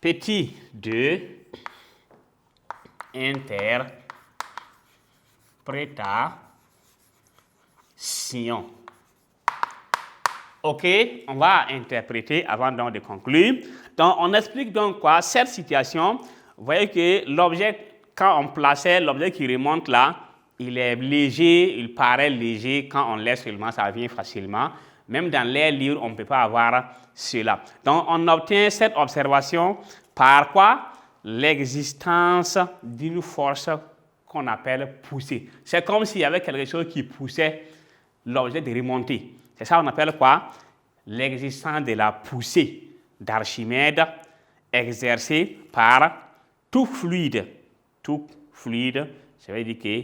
Petit 2, interprétation. OK, on va interpréter avant donc de conclure. Donc, on explique donc quoi? Cette situation, vous voyez que l'objet, quand on plaçait l'objet qui remonte là, il est léger, il paraît léger. Quand on laisse seulement, ça vient facilement. Même dans l'air libre, on ne peut pas avoir cela. Donc, on obtient cette observation par quoi? L'existence d'une force qu'on appelle poussée. C'est comme s'il y avait quelque chose qui poussait l'objet de remonter. C'est ça qu'on appelle quoi? L'existence de la poussée d'Archimède exercée par tout fluide. Tout fluide, ça veut dire que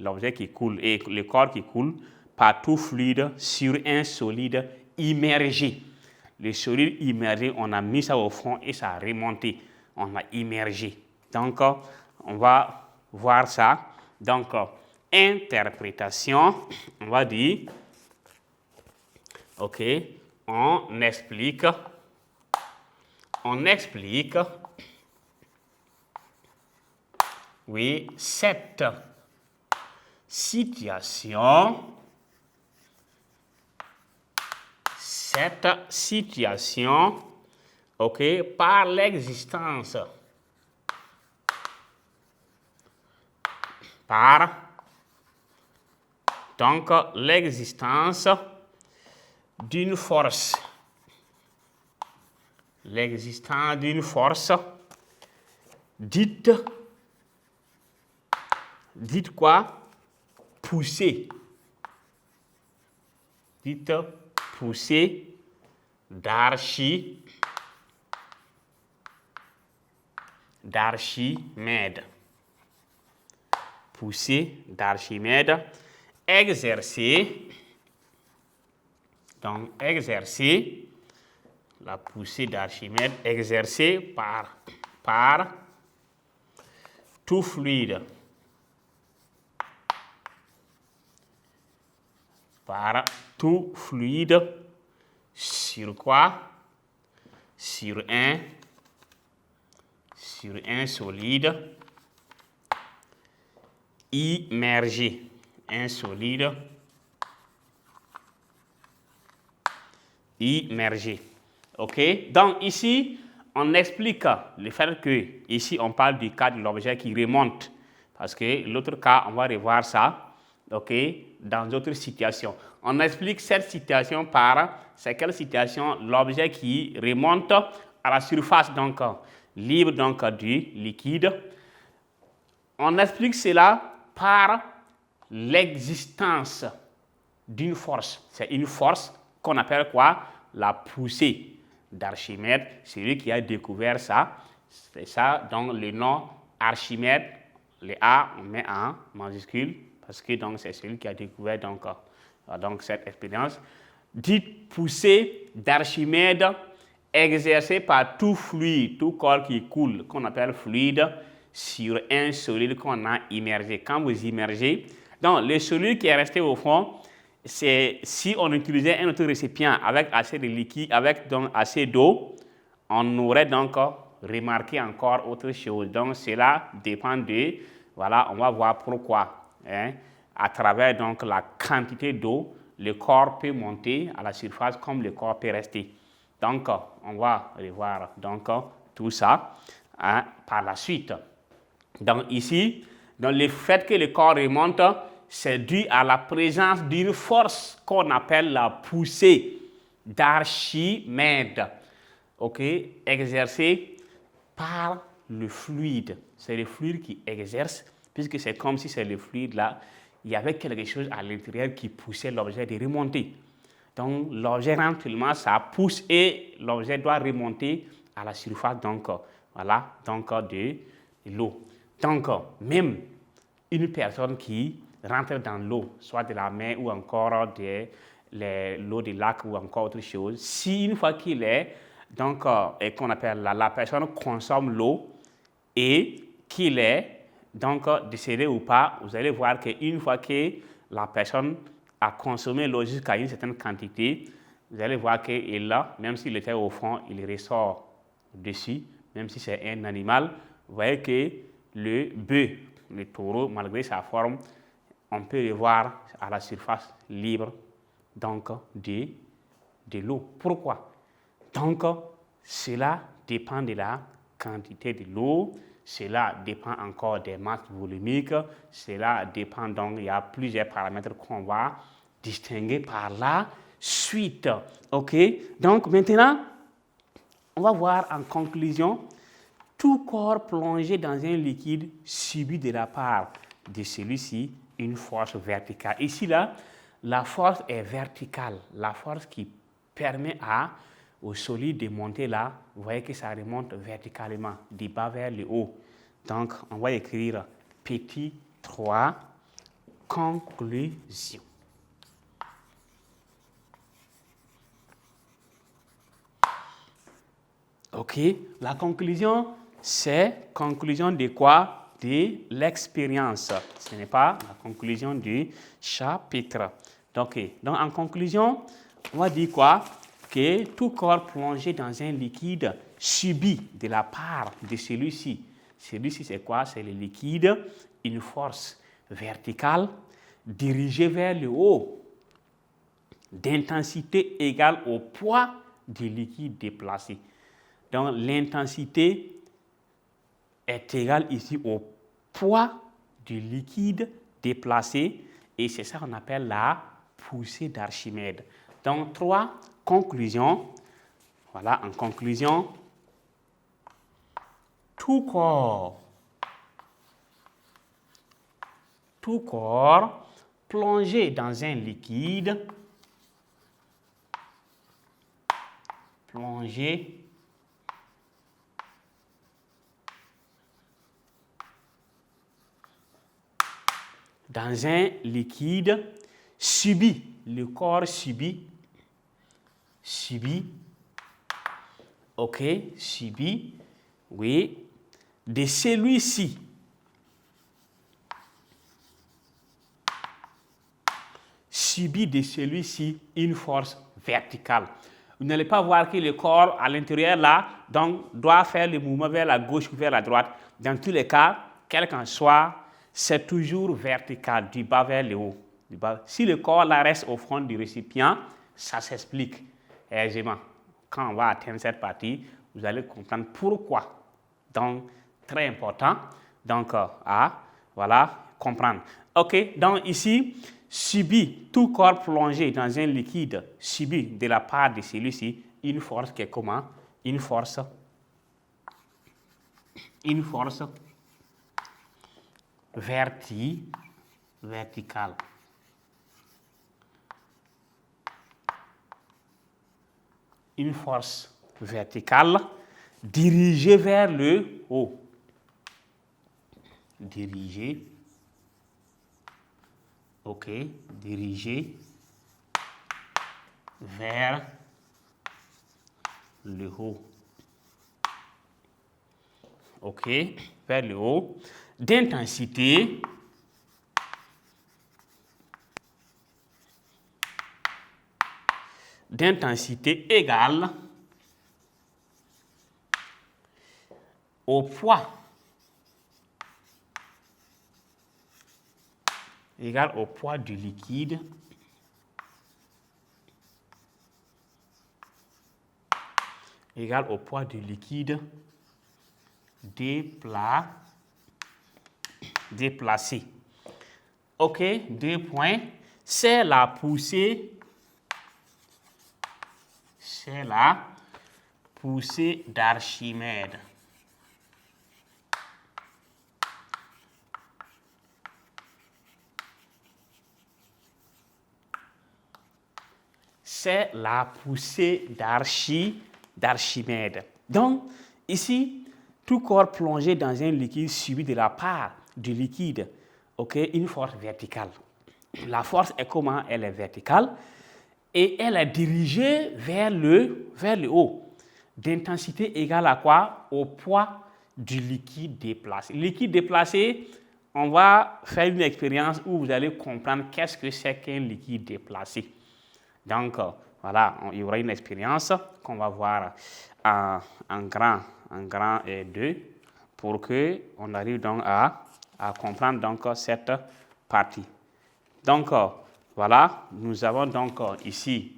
l'objet qui coule et le corps qui coule par tout fluide sur un solide immergé. Le solide immergé, on a mis ça au fond et ça a remonté. On a immergé. Donc, on va voir ça. Donc, interprétation, on va dire, OK, on explique, oui, cette situation, OK, par l'existence, donc l'existence d'une force. L'existence d'une force dite quoi? Poussée. Dite poussée d'Archimède. Poussée d'Archimède exercée. Donc, exercée, la poussée d'Archimède exercée par tout fluide. Par tout fluide sur quoi? Sur un solide immergé. Un solide immergé. OK? Donc ici, on explique le fait que ici on parle du cas de l'objet qui remonte. Parce que l'autre cas, on va revoir ça, OK, dans d'autres situations. On explique cette situation par, c'est quelle situation? L'objet qui remonte à la surface, donc libre donc, du liquide. On explique cela par l'existence d'une force. C'est une force qu'on appelle quoi? La poussée d'Archimède. C'est lui qui a découvert ça. C'est ça, donc le nom Archimède, le A, on met en majuscule, parce que c'est celui qui a découvert donc cette expérience. Dite poussée d'Archimède exercée par tout fluide, tout corps qui coule, qu'on appelle fluide, sur un solide qu'on a immergé. Quand vous immergez, donc le solide qui est resté au fond, c'est si on utilisait un autre récipient avec assez de liquide, avec donc assez d'eau, on aurait donc remarqué encore autre chose. Donc cela dépend de, voilà, on va voir pourquoi. À travers donc la quantité d'eau, le corps peut monter à la surface comme le corps peut rester. Donc on va revoir donc tout ça par la suite. Donc ici, donc le fait que le corps remonte, c'est dû à la présence d'une force qu'on appelle la poussée d'Archimède, OK, exercée par le fluide. C'est le fluide qui exerce, puisque c'est comme si c'est le fluide là, il y avait quelque chose à l'intérieur qui poussait l'objet de remonter. Donc l'objet rentre seulement, ça pousse et l'objet doit remonter à la surface donc, voilà, donc de l'eau. Donc même une personne qui rentre dans l'eau, soit de la mer ou encore de l'eau du lac ou encore autre chose, si une fois qu'il est, donc, et qu'on appelle la personne consomme l'eau et qu'il est donc décédé ou pas, vous allez voir qu'une fois que la personne a consommé l'eau jusqu'à une certaine quantité, vous allez voir qu'il là, même s'il était au fond, il ressort dessus, même si c'est un animal. Vous voyez que le bœuf, le taureau, malgré sa forme, on peut le voir à la surface libre donc de l'eau. Pourquoi? Donc, cela dépend de la quantité de l'eau, cela dépend encore des masses volumiques, cela dépend donc, il y a plusieurs paramètres qu'on va distinguer par la suite. OK? Donc, maintenant, on va voir en conclusion, tout corps plongé dans un liquide subit de la part de celui-ci une force verticale. Ici, là, la force est verticale, la force qui permet au solide de monter là. Vous voyez que ça remonte verticalement, du bas vers le haut. Donc, on va écrire petit 3, conclusion. OK, la conclusion, c'est conclusion de quoi? De l'expérience. Ce n'est pas la conclusion du chapitre. Donc, en conclusion, on va dire quoi? Que tout corps plongé dans un liquide subit de la part de celui-ci. Celui-ci, c'est quoi? C'est le liquide, une force verticale dirigée vers le haut, d'intensité égale au poids du liquide déplacé. Donc, l'intensité est égale ici au poids du liquide déplacé et c'est ça qu'on appelle la poussée d'Archimède. Donc, 3 conclusions. Voilà, en conclusion, tout corps plongé dans un liquide, subit, le corps subit, OK, subit, oui, de celui-ci, une force verticale. Vous n'allez pas voir que le corps à l'intérieur là, donc, doit faire le mouvement vers la gauche ou vers la droite. Dans tous les cas, quel qu'en soit, c'est toujours vertical, du bas vers le haut. Si le corps là reste au fond du récipient, ça s'explique aisément. Quand on va atteindre cette partie, vous allez comprendre pourquoi. Donc, très important, donc voilà, comprendre. OK, donc ici, subit, tout corps plongé dans un liquide subit de la part de celui-ci une force qui est comment? Une force verticale. Une force verticale dirigée vers le haut. Dirigée vers le haut. OK, vers le haut. D'intensité égale au poids du liquide déplacé. OK, 2 points. C'est la poussée d'Archimède. C'est la poussée d'Archimède. Donc, ici, tout corps plongé dans un liquide subit de la part du liquide, okay, une force verticale. La force est comment? Elle est verticale et elle est dirigée vers le haut. D'intensité égale à quoi? Au poids du liquide déplacé. Le liquide déplacé, on va faire une expérience où vous allez comprendre qu'est-ce que c'est qu'un liquide déplacé. Donc, voilà, il y aura une expérience qu'on va voir en grand en grand 2 pour que on arrive donc à comprendre donc cette partie. Donc voilà, nous avons donc ici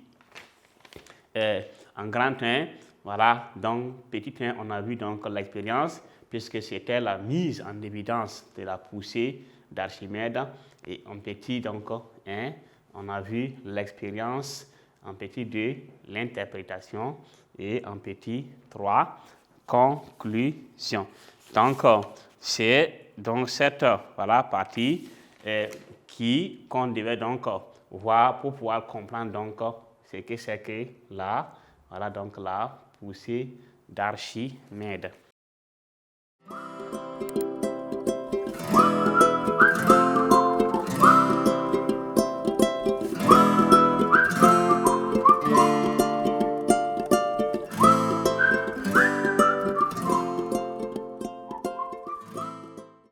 en grand 1, voilà, donc petit 1, on a vu donc l'expérience puisque c'était la mise en évidence de la poussée d'Archimède, et en petit donc 1, on a vu l'expérience, en petit 2, l'interprétation, et en petit 3, conclusion. Donc c'est donc cette voilà, partie qu'on devait donc voir pour pouvoir comprendre donc ce que c'est que la poussée d'Archimède.